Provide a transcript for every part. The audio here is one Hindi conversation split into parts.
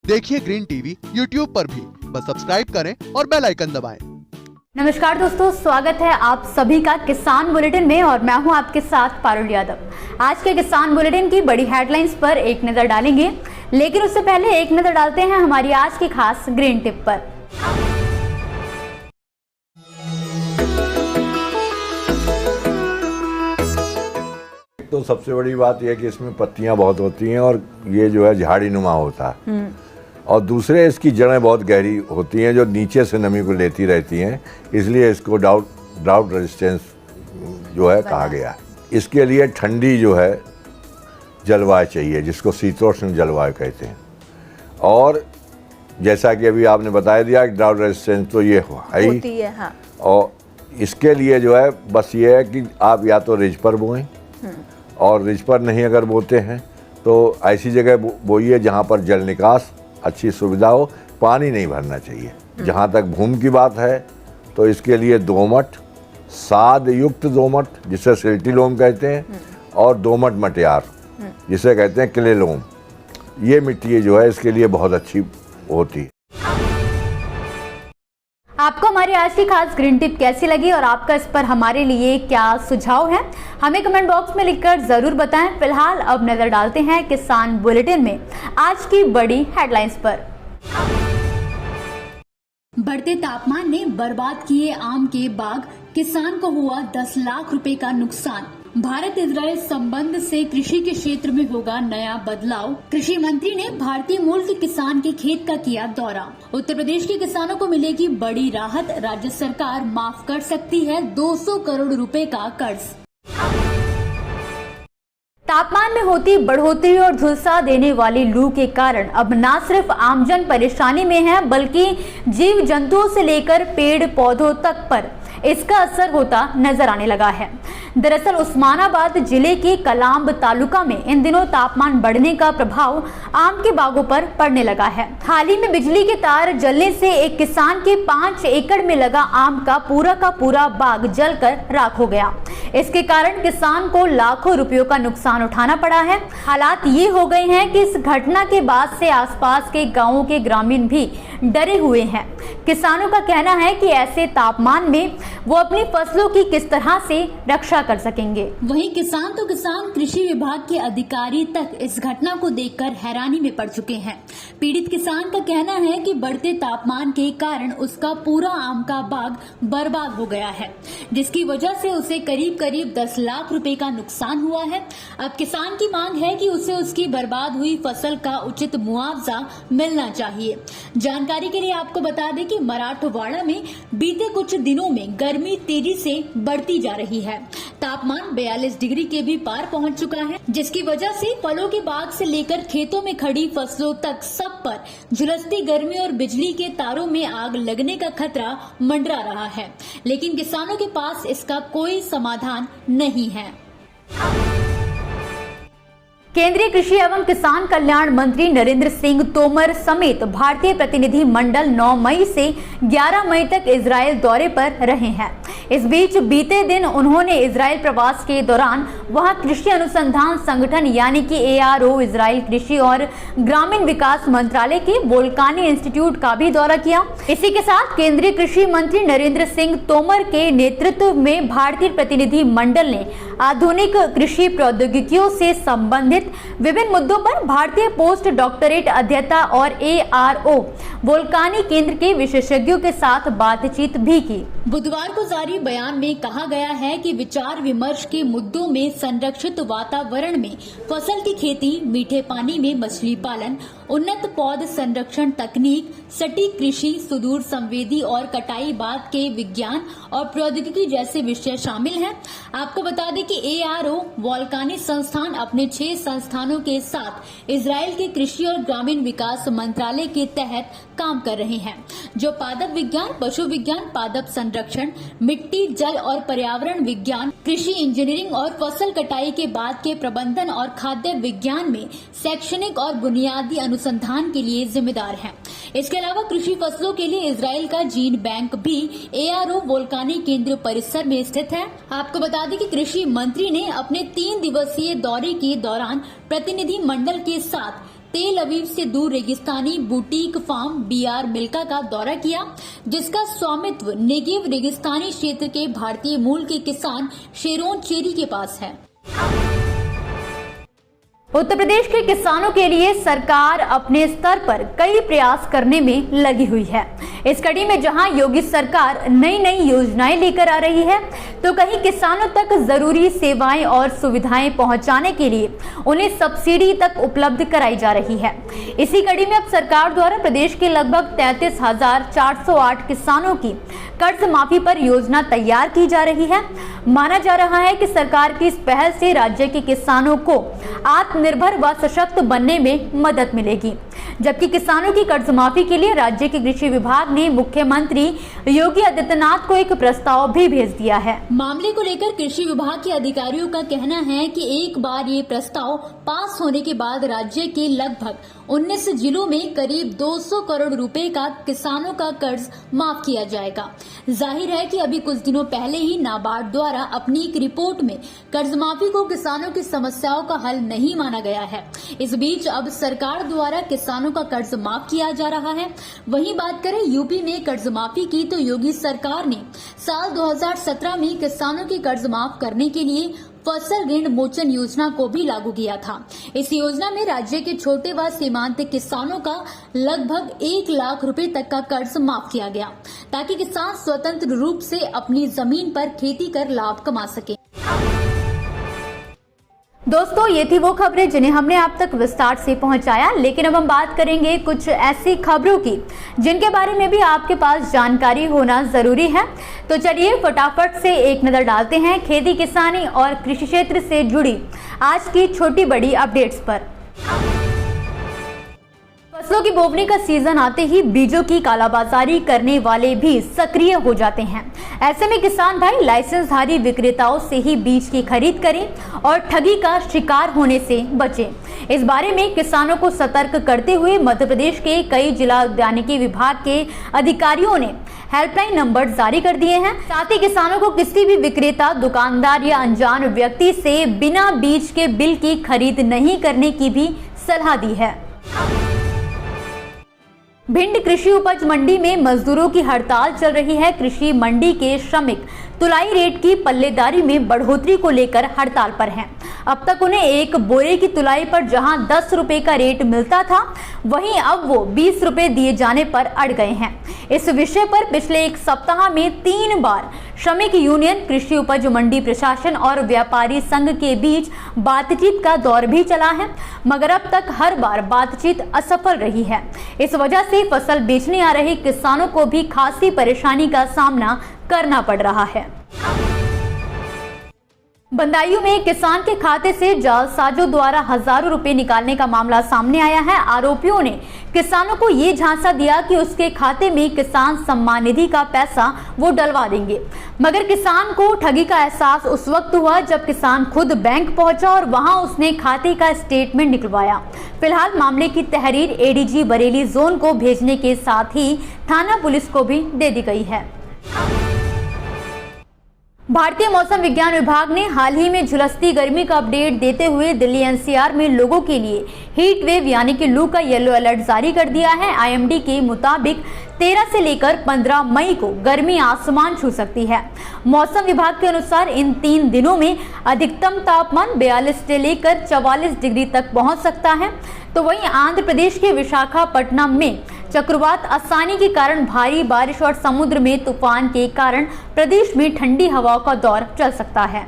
देखिए ग्रीन टीवी यूट्यूब पर भी, बस सब्सक्राइब करें और बेल आइकन दबाएं। नमस्कार दोस्तों, स्वागत है आप सभी का किसान बुलेटिन में और मैं हूं आपके साथ पारुल यादव। आज के किसान बुलेटिन की बड़ी हेडलाइंस पर एक नजर डालेंगे, लेकिन उससे पहले एक नजर डालते हैं हमारी आज की खास ग्रीन टिप पर। तो सबसे बड़ी बात यह है कि इसमें पत्तियां बहुत होती हैं और ये जो है झाड़ी नुमा होता है। और दूसरे इसकी जड़ें बहुत गहरी होती हैं जो नीचे से नमी को लेती रहती हैं, इसलिए इसको ड्राउट रेजिस्टेंस जो है कहा गया है। इसके लिए ठंडी जो है जलवायु चाहिए, जिसको शीतोष्ण जलवायु कहते हैं। और जैसा कि अभी आपने बता दिया कि ड्राउट रेजिस्टेंस तो ये होती है। हाँ। और इसके लिए जो है बस ये है कि आप या तो रिज पर बोएं, और रिज पर नहीं अगर बोते हैं तो ऐसी जगह बोइए जहाँ पर जल निकास अच्छी सुविधा हो, पानी नहीं भरना चाहिए। जहाँ तक भूमि की बात है तो इसके लिए दोमट, साद युक्त दोमट जिसे सिल्टी लोम कहते हैं, और दोमट मटियार जिसे कहते हैं क्ले लोम, ये मिट्टी जो है इसके लिए बहुत अच्छी होती है। आपको हमारी आज की खास ग्रीन टिप कैसी लगी और आपका इस पर हमारे लिए क्या सुझाव है, हमें कमेंट बॉक्स में लिखकर जरूर बताएं। फिलहाल अब नजर डालते हैं किसान बुलेटिन में आज की बड़ी हेडलाइंस पर। बढ़ते तापमान ने बर्बाद किए आम के बाग, किसान को हुआ 10 लाख रुपए का नुकसान। भारत इजराइल संबंध से कृषि के क्षेत्र में होगा नया बदलाव। कृषि मंत्री ने भारतीय मूल के किसान के खेत का किया दौरा। उत्तर प्रदेश के किसानों को मिलेगी बड़ी राहत, राज्य सरकार माफ कर सकती है 200 करोड़ रुपए का कर्ज। तापमान में होती बढ़ोतरी और झुलसा देने वाली लू के कारण अब न सिर्फ आमजन परेशानी में है, बल्कि जीव जंतुओं से लेकर पेड़ पौधों तक पर इसका असर होता नजर आने लगा है। दरअसल उस्मानाबाद जिले के कलाम्ब तालुका में इन दिनों तापमान बढ़ने का प्रभाव आम के बागों पर पड़ने लगा है। हाल ही में बिजली के तार जलने से एक किसान के 5 एकड़ में लगा आम का पूरा बाग जलकर राख हो गया। इसके कारण किसान को लाखों रुपयों का नुकसान उठाना पड़ा है। हालात ये हो गए हैं कि इस घटना के बाद से आसपास के गांवों के ग्रामीण भी डरे हुए हैं। किसानों का कहना है कि ऐसे तापमान में वो अपनी फसलों की किस तरह से रक्षा कर सकेंगे। वहीं किसान तो किसान, कृषि विभाग के अधिकारी तक इस घटना को देखकर हैरानी में पड़ चुके हैं। पीड़ित किसान का कहना है कि बढ़ते तापमान के कारण उसका पूरा आम का बाग बर्बाद हो गया है, जिसकी वजह से उसे करीब 10 लाख रुपए का नुकसान हुआ है। अब किसान की मांग है कि उसे उसकी बर्बाद हुई फसल का उचित मुआवजा मिलना चाहिए। जानकारी के लिए आपको बता दें कि मराठवाड़ा में बीते कुछ दिनों में गर्मी तेजी से बढ़ती जा रही है। तापमान 42 डिग्री के भी पार पहुंच चुका है, जिसकी वजह से फलों के बाग से लेकर खेतों में खड़ी फसलों तक सब पर झुलसती गर्मी और बिजली के तारों में आग लगने का खतरा मंडरा रहा है। लेकिन किसानों के पास इसका कोई समाधान नहीं है। केंद्रीय कृषि एवं किसान कल्याण मंत्री नरेंद्र सिंह तोमर समेत भारतीय प्रतिनिधि मंडल 9 मई से 11 मई तक इजराइल दौरे पर रहे हैं। इस बीच बीते दिन उन्होंने इजराइल प्रवास के दौरान वहां कृषि अनुसंधान संगठन यानी कि ARO, इजराइल कृषि और ग्रामीण विकास मंत्रालय के वोल्कानी इंस्टीट्यूट का भी दौरा किया। इसी के साथ केंद्रीय कृषि मंत्री नरेंद्र सिंह तोमर के नेतृत्व में भारतीय प्रतिनिधि मंडल ने आधुनिक कृषि प्रौद्योगिकियों से संबंधित विभिन्न मुद्दों पर भारतीय पोस्ट डॉक्टरेट अध्येता और ARO वोल्कानी केंद्र के विशेषज्ञों के साथ बातचीत भी की। बुधवार को जारी बयान में कहा गया है कि विचार विमर्श के मुद्दों में संरक्षित वातावरण में फसल की खेती, मीठे पानी में मछली पालन, उन्नत पौध संरक्षण तकनीक, सटीक कृषि, सुदूर संवेदी और कटाई बाद के विज्ञान और प्रौद्योगिकी जैसे विषय शामिल हैं। आपको बता दें कि ARO वोल्कानी संस्थान अपने 6 संस्थानों के साथ इजराइल के कृषि और ग्रामीण विकास मंत्रालय के तहत काम कर रहे हैं, जो पादप विज्ञान, पशु विज्ञान, पादप संरक्षण, मिट्टी, जल और पर्यावरण विज्ञान, कृषि इंजीनियरिंग और फसल कटाई के बाद के प्रबंधन और खाद्य विज्ञान में शैक्षणिक और बुनियादी अनुसंधान के लिए जिम्मेदार हैं। इसके अलावा कृषि फसलों के लिए इजराइल का जीन बैंक भी ARO वोल्कानी केंद्र परिसर में स्थित है। आपको बता दें कि कृषि मंत्री ने अपने 3 दिवसीय दौरे के दौरान प्रतिनिधि मंडल के साथ तेल अवीव से दूर रेगिस्तानी बुटीक फार्म BR मिल्का का दौरा किया, जिसका स्वामित्व नेगेव रेगिस्तानी क्षेत्र के भारतीय मूल के किसान शेरोन चेरी के पास है। उत्तर प्रदेश के किसानों के लिए सरकार अपने स्तर पर कई प्रयास करने में लगी हुई है। इस कड़ी में जहां योगी सरकार नई नई योजनाएं लेकर आ रही है, तो कहीं किसानों तक जरूरी सेवाएं और सुविधाएं पहुंचाने के लिए उन्हें सब्सिडी तक उपलब्ध कराई जा रही है। इसी कड़ी में अब सरकार द्वारा प्रदेश के लगभग 33,408 किसानों की कर्ज माफी पर योजना तैयार की जा रही है। माना जा रहा है कि सरकार की इस पहल से राज्य के किसानों को आत्मनिर्भर व सशक्त बनने में मदद मिलेगी। जबकि किसानों की कर्ज माफी के लिए राज्य के कृषि विभाग ने मुख्यमंत्री योगी आदित्यनाथ को एक प्रस्ताव भी भेज दिया है। मामले को लेकर कृषि विभाग के अधिकारियों का कहना है कि एक बार ये प्रस्ताव पास होने के बाद राज्य के लगभग 19 जिलों में करीब 200 करोड़ रुपए का किसानों का कर्ज माफ किया जाएगा। जाहिर है कि अभी कुछ दिनों पहले ही नाबार्ड द्वारा अपनी एक रिपोर्ट में कर्ज माफी को किसानों की समस्याओं का हल नहीं माना गया है। इस बीच अब सरकार द्वारा किसानों का कर्ज माफ किया जा रहा है। वहीं बात करें यूपी में कर्ज माफी की, तो योगी सरकार ने साल 2017 में किसानों की कर्ज माफ करने के लिए फसल ऋण मोचन योजना को भी लागू किया था। इस योजना में राज्य के छोटे व सीमांत किसानों का लगभग 1 लाख रुपए तक का कर्ज माफ किया गया, ताकि किसान स्वतंत्र रूप से अपनी जमीन पर खेती कर लाभ कमा सके। दोस्तों, ये थी वो खबरें जिन्हें हमने आप तक विस्तार से पहुंचाया, लेकिन अब हम बात करेंगे कुछ ऐसी खबरों की जिनके बारे में भी आपके पास जानकारी होना जरूरी है। तो चलिए फटाफट से एक नजर डालते हैं खेती किसानी और कृषि क्षेत्र से जुड़ी आज की छोटी बड़ी अपडेट्स पर। फसलों की बोवनी का सीजन आते ही बीजों की कालाबाजारी करने वाले भी सक्रिय हो जाते हैं। ऐसे में किसान भाई लाइसेंसधारी विक्रेताओं से ही बीज की खरीद करें और ठगी का शिकार होने से बचें। इस बारे में किसानों को सतर्क करते हुए मध्य प्रदेश के कई जिला उद्यानिकी विभाग के अधिकारियों ने हेल्पलाइन नंबर जारी कर दिए हैं। साथ ही किसानों को किसी भी विक्रेता, दुकानदार या अनजान व्यक्ति से बिना बीज के बिल की खरीद नहीं करने की भी सलाह दी है। भिंड कृषि उपज मंडी में मजदूरों की हड़ताल चल रही है। कृषि मंडी के श्रमिक तुलाई रेट की पल्लेदारी में बढ़ोतरी को लेकर हड़ताल पर हैं। अब तक उन्हें एक बोरे की तुलाई पर जहां 10 रुपए का रेट मिलता था, वहीं अब वो 20 रुपए दिए जाने पर अड़ गए हैं। इस विषय पर पिछले एक सप्ताह में 3 बार श्रमिक यूनियन, कृषि उपज मंडी प्रशासन और व्यापारी संघ के बीच बातचीत का दौर भी चला है, मगर अब तक हर बार बातचीत असफल रही है। इस वजह से फसल बेचने आ रहे किसानों को भी खासी परेशानी का सामना करना पड़ रहा है। बंदायूं में किसान के खाते से जालसाजों द्वारा हजारों रुपए निकालने का मामला सामने आया है। आरोपियों ने किसानों को ये झांसा दिया कि उसके खाते में किसान सम्मान निधि का पैसा वो डलवा देंगे, मगर किसान को ठगी का एहसास उस वक्त हुआ जब किसान खुद बैंक पहुंचा और वहां उसने खाते का स्टेटमेंट निकलवाया। फिलहाल मामले की तहरीर ADG बरेली जोन को भेजने के साथ ही थाना पुलिस को भी दे दी गई है। भारतीय मौसम विज्ञान विभाग ने हाल ही में झुलसती गर्मी का अपडेट देते हुए दिल्ली NCR में लोगों के लिए हीट वेव यानी कि लू का येलो अलर्ट जारी कर दिया है। IMD के मुताबिक 13 से लेकर 15 मई को गर्मी आसमान छू सकती है। मौसम विभाग के अनुसार इन 3 दिनों में अधिकतम तापमान 42 से लेकर 44 डिग्री तक पहुंच सकता है। तो वहीं आंध्र प्रदेश के विशाखापट्टनम में चक्रवात आसानी के कारण भारी बारिश और समुद्र में तूफान के कारण प्रदेश में ठंडी हवाओं का दौर चल सकता है।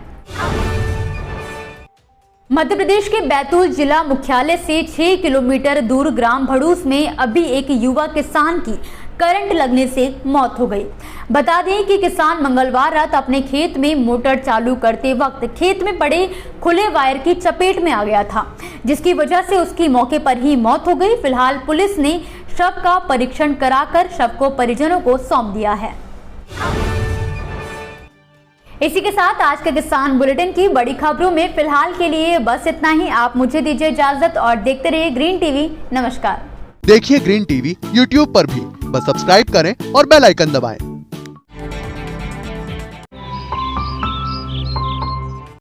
मध्य प्रदेश के बैतूल जिला मुख्यालय से 6 किलोमीटर दूर ग्राम भड़ूस में अभी एक युवा किसान की करंट लगने से मौत हो गई। बता दें कि किसान मंगलवार रात अपने खेत में मोटर चालू करते वक्त खेत में पड़े खुले वायर की चपेट में आ गया था, जिसकी वजह से उसकी मौके पर ही मौत हो गई। फिलहाल पुलिस ने शव का परीक्षण कराकर शव को परिजनों को सौंप दिया है। इसी के साथ आज के किसान बुलेटिन की बड़ी खबरों में फिलहाल के लिए बस इतना ही। आप मुझे दीजिए इजाजत और देखते रहिए ग्रीन टीवी। नमस्कार। देखिए ग्रीन टीवी YouTube पर भी, बस सब्सक्राइब करें और बेल आइकन दबाएं।